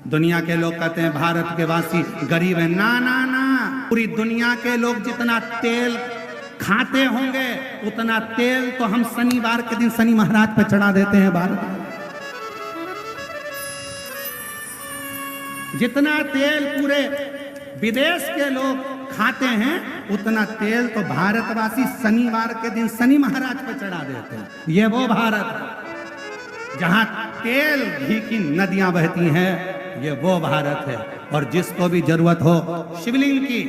दुनिया के लोग कहते हैं भारत के वासी गरीब हैं। ना ना ना, पूरी दुनिया के लोग जितना तेल खाते होंगे उतना तेल तो हम शनिवार के दिन शनि महाराज पे चढ़ा देते हैं भारत में। जितना तेल पूरे विदेश के लोग खाते हैं उतना तेल तो भारतवासी शनिवार के दिन शनि महाराज पे चढ़ा देते हैं। ये वो भारत है जहां तेल घी की नदियां बहती हैं, ये वो भारत है। और जिसको भी जरूरत हो शिवलिंग की,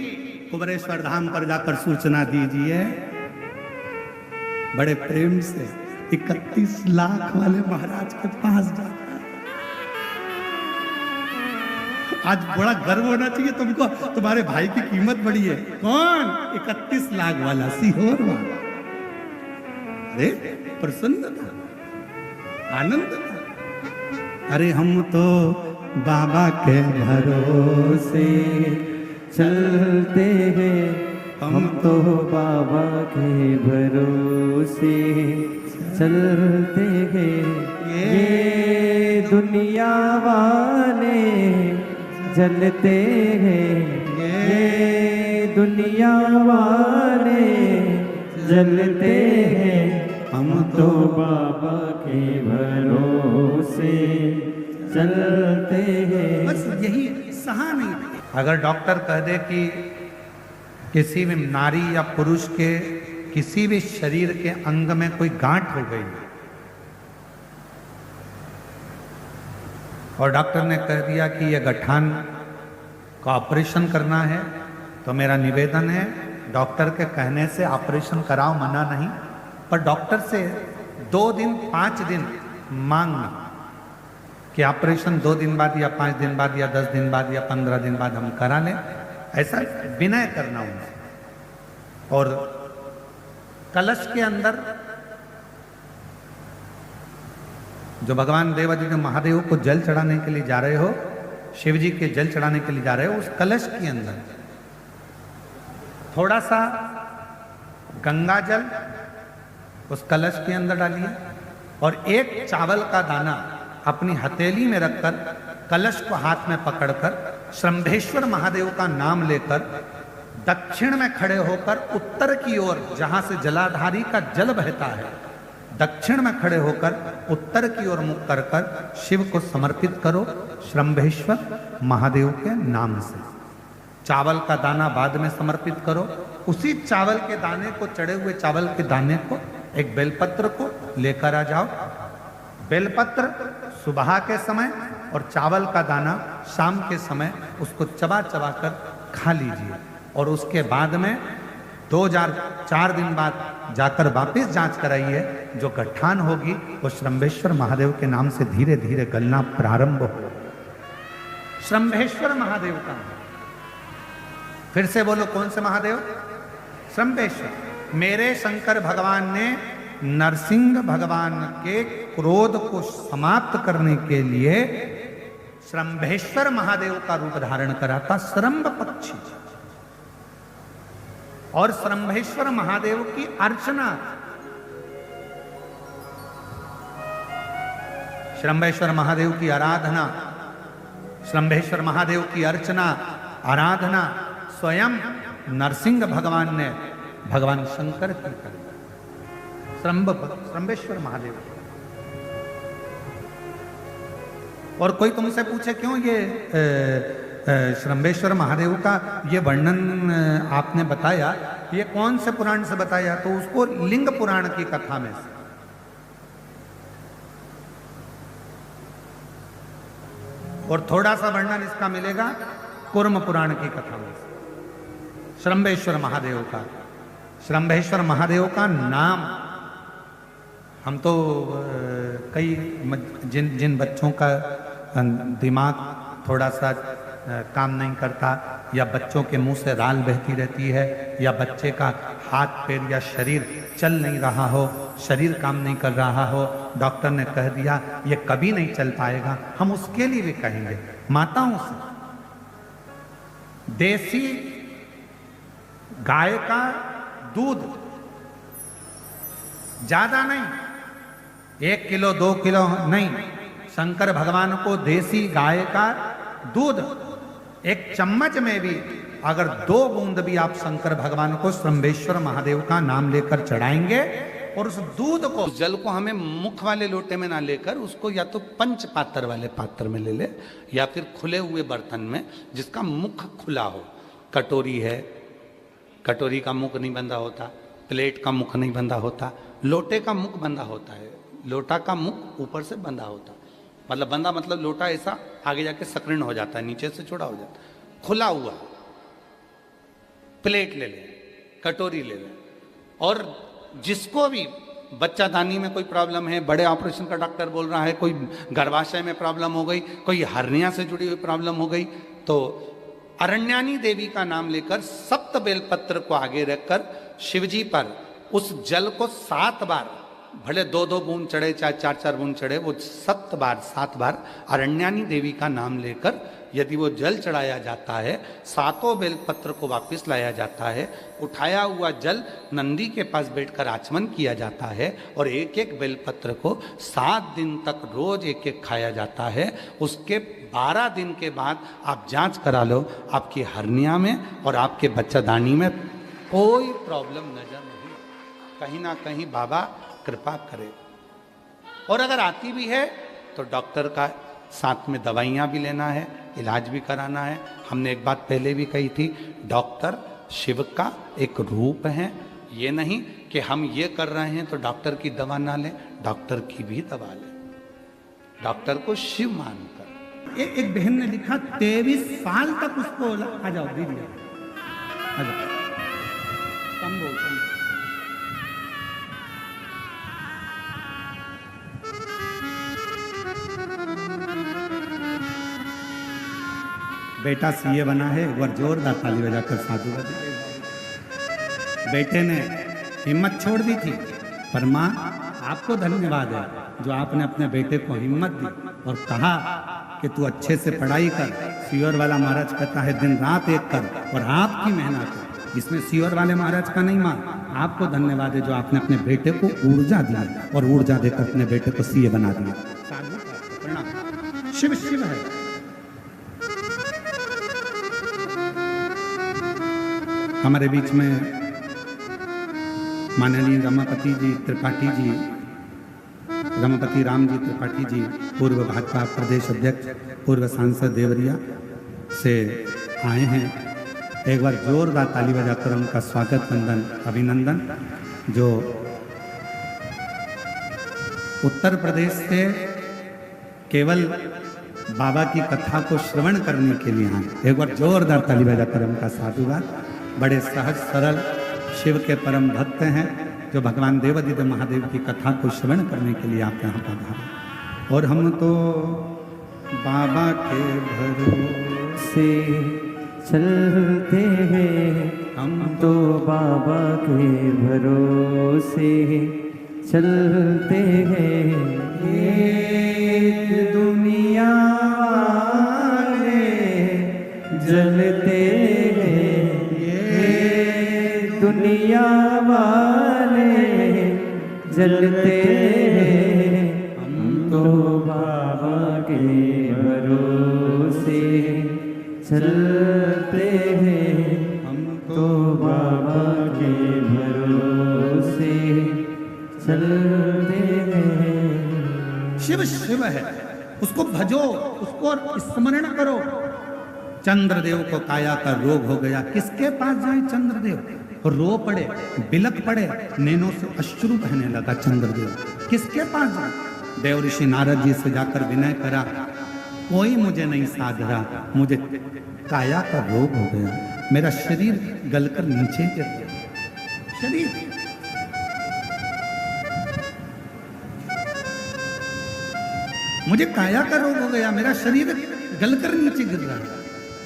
कुबेरेश्वर धाम पर जाकर सूचना दीजिए। बड़े प्रेम से 31 लाख वाले महाराज के पास जाकर आज बड़ा गर्व होना चाहिए तुमको, तुम्हारे भाई की कीमत बड़ी है। कौन? 31 लाख वाला सीहोर वाला। अरे प्रसन्न था, आनंद था। अरे हम तो बाबा के भरोसे चलते हैं, हम तो बाबा के भरोसे चलते हैं। ये दुनिया वाले जलते हैं, ये दुनिया वाले जलते हैं, हम तो बाबा के भरोसे चलते हैं। बस यही सहा नहीं। अगर डॉक्टर कह दे कि किसी भी नारी या पुरुष के किसी भी शरीर के अंग में कोई गांठ हो गई और डॉक्टर ने कह दिया कि यह गठान का ऑपरेशन करना है, तो मेरा निवेदन है डॉक्टर के कहने से ऑपरेशन कराओ, मना नहीं, पर डॉक्टर से 2 दिन 5 दिन मांगना कि ऑपरेशन 2 दिन बाद या 5 दिन बाद या 10 दिन बाद या 15 दिन बाद हम करा लें, ऐसा विनय करना उनसे। और कलश के अंदर जो भगवान देवादिदेव महादेव को जल चढ़ाने के लिए जा रहे हो, शिव जी के जल चढ़ाने के लिए जा रहे हो, उस कलश के अंदर थोड़ा सा गंगा जल उस कलश के अंदर डालिए और एक चावल का दाना अपनी हथेली में रखकर कलश को हाथ में पकड़कर श्रंभेश्वर महादेव का नाम लेकर दक्षिण में खड़े होकर उत्तर की ओर, जहां से जलाधारी का जल बहता है, दक्षिण में खड़े होकर उत्तर की ओर मुख कर कर शिव को समर्पित करो श्रंभेश्वर महादेव के नाम से। चावल का दाना बाद में समर्पित करो। उसी चावल के दाने को, चढ़े हुए चावल के दाने को, एक बेलपत्र को लेकर आ जाओ। बेलपत्र सुबह के समय और चावल का दाना शाम के समय उसको चबा चबा कर खा लीजिए। और उसके बाद में 4 दिन बाद जाकर वापस जांच कराइए। जो गठान होगी वो श्रंभेश्वर महादेव के नाम से धीरे धीरे गलना प्रारंभ हो। श्रंभेश्वर महादेव का, फिर से बोलो कौन से महादेव? श्रंभेश्वर। मेरे शंकर भगवान ने नरसिंह भगवान के क्रोध को समाप्त करने के लिए श्रंभेश्वर महादेव का रूप धारण करा था, श्रंभ पक्षी। और श्रंभेश्वर महादेव की अर्चना, श्रंभेश्वर महादेव की आराधना, श्रंभेश्वर महादेव की अर्चना आराधना स्वयं नरसिंह भगवान ने भगवान शंकर की करी। श्रंभेश्वर महादेव। और कोई तुमसे पूछे क्यों ये श्रंभेश्वर महादेव का ये वर्णन आपने बताया, ये कौन से पुराण से बताया? तो उसको लिंग पुराण की कथा में से। और थोड़ा सा वर्णन इसका मिलेगा कूर्म पुराण की कथा में से। श्रंभेश्वर महादेव का, श्रंभेश्वर महादेव का नाम हम तो कई जिन बच्चों का दिमाग थोड़ा सा काम नहीं करता, या बच्चों के मुंह से राल बहती रहती है, या बच्चे का हाथ पैर या शरीर चल नहीं रहा हो, शरीर काम नहीं कर रहा हो, डॉक्टर ने कह दिया ये कभी नहीं चल पाएगा, हम उसके लिए भी कहेंगे माताओं से देसी गाय का दूध, ज्यादा नहीं, 1 किलो 2 किलो नहीं, शंकर भगवान को देसी गाय का दूध एक चम्मच में भी अगर 2 बूंद भी आप शंकर भगवान को श्रम्भेश्वर महादेव का नाम लेकर चढ़ाएंगे और उस दूध को, उस जल को हमें मुख वाले लोटे में ना लेकर उसको या तो पंच पात्र वाले पात्र में ले ले या फिर खुले हुए बर्तन में जिसका मुख खुला हो। कटोरी है, कटोरी का मुख नहीं बंधा होता, प्लेट का मुख नहीं बंधा होता, लोटे का मुख बंधा होता है, लोटा का मुख ऊपर से बंधा होता, मतलब बंधा मतलब लोटा ऐसा आगे जाके सक्रिण हो जाता है, नीचे से चौड़ा हो जाता है। खुला हुआ प्लेट ले ले, कटोरी ले ले। और जिसको भी बच्चादानी में कोई प्रॉब्लम है, बड़े ऑपरेशन का डॉक्टर बोल रहा है, कोई गर्भाशय में प्रॉब्लम हो गई, कोई हर्निया से जुड़ी हुई प्रॉब्लम हो गई, तो अरण्यानी देवी का नाम लेकर 7 बेलपत्र को आगे रखकर शिवजी पर उस जल को 7 बार, भले 2-2 बूंद चढ़े चाहे 4-4 बूंद चढ़े, वो 7 बार अरण्यानी देवी का नाम लेकर यदि वो जल चढ़ाया जाता है, 7 बेलपत्र को वापस लाया जाता है, उठाया हुआ जल नंदी के पास बैठकर आचमन किया जाता है और एक एक बेलपत्र को 7 दिन तक रोज एक एक खाया जाता है। उसके 12 दिन के बाद आप जांच करा लो, आपकी हर्निया में और आपके बच्चादानी में कोई प्रॉब्लम नजर नहीं, कहीं ना कहीं बाबा कृपा करे। और अगर आती भी है तो डॉक्टर का साथ में दवाइयाँ भी लेना है, इलाज भी कराना है। हमने एक बात पहले भी कही थी, डॉक्टर शिव का एक रूप है। ये नहीं कि हम ये कर रहे हैं तो डॉक्टर की दवा ना लें, डॉक्टर की भी दवा लें, डॉक्टर को शिव मानकर। एक बहन ने लिखा 23 साल तक उसको, आ जाओ दीदी आ जाओ, कम बोल बेटा सीए बना है, एक बार जोरदार ताली बजाकर साधु बजा। बेटे ने हिम्मत छोड़ दी थी, पर माँ आपको धन्यवाद है जो आपने अपने बेटे को हिम्मत दी और कहा कि तू अच्छे से पढ़ाई कर। सीओर वाला महाराज कहता है दिन रात एक कर और आपकी मेहनत है, इसमें सीओर वाले महाराज का नहीं माँ, आपको धन्यवाद है जो आपने अपने बेटे को ऊर्जा दी और ऊर्जा देकर अपने बेटे को सीए बना दिया। शिव शिव है। हमारे बीच में माननीय रमापति जी त्रिपाठी जी, रमापति राम जी त्रिपाठी जी, पूर्व भाजपा प्रदेश अध्यक्ष, पूर्व सांसद देवरिया से आए हैं। एक बार जोरदार ताली बजाकर उनका स्वागत वंदन अभिनंदन। जो उत्तर प्रदेश से केवल बाबा की कथा को श्रवण करने के लिए आए, एक बार जोरदार ताली बजाकर उनका साधुवाद। बड़े सहज सरल शिव के परम भक्त हैं जो भगवान देवादिदेव महादेव की कथा को श्रवण करने के लिए आप यहाँ पधारे। और हम तो बाबा के भरोसे चलते हैं, हम तो बाबा के भरोसे चलते हैं। एक दुनिया वाले जलते हैं, दुनिया वाले जलते हैं, हम तो बाबा के भरोसे चलते हैं, हम तो बाबा के भरोसे चलते हैं। शिव शिव है, उसको भजो, उसको स्मरण करो। चंद्रदेव को काया का रोग हो गया, किसके पास जाए चंद्रदेव? रो पड़े, बिलक पड़े, नैनों से अश्रु बहने लगा चंद्रदेव, किसके पास जाए? देव ऋषि नारद जी से जाकर विनय करा, कोई मुझे नहीं साध रहा, मुझे काया का रोग हो गया, मेरा शरीर गलकर नीचे गिर गया। शरीर मुझे काया का रोग हो गया, मेरा शरीर गलकर नीचे गिर रहा है,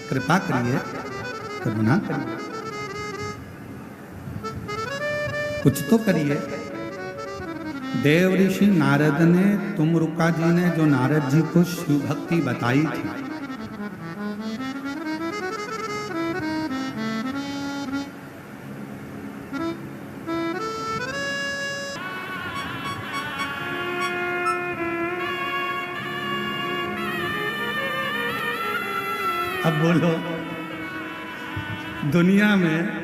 कृपा करिए, करुणा करिए, कुछ तो करिए। देव ऋषि नारद ने, तुमरुका जी ने जो नारद जी को शिव भक्ति बताई थी, अब बोलो, दुनिया में